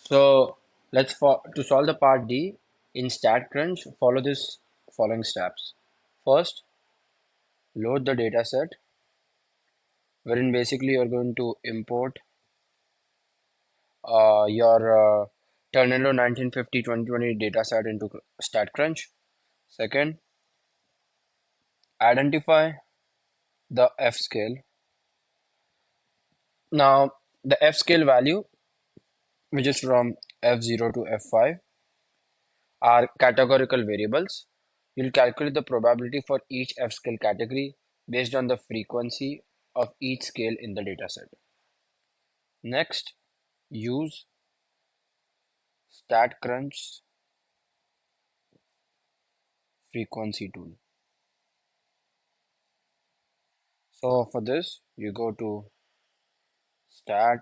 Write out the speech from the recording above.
So to solve the part D in StatCrunch, follow this following steps. First, load the dataset, wherein basically you're going to import your Tornado 1950-2020 dataset into StatCrunch. Second, identify the F scale. Now, the F scale value, which is from F0 to F5, are categorical variables. You'll calculate the probability for each F-scale category based on the frequency of each scale in the dataset. Next, use StatCrunch's frequency tool. So for this, you go to Stat,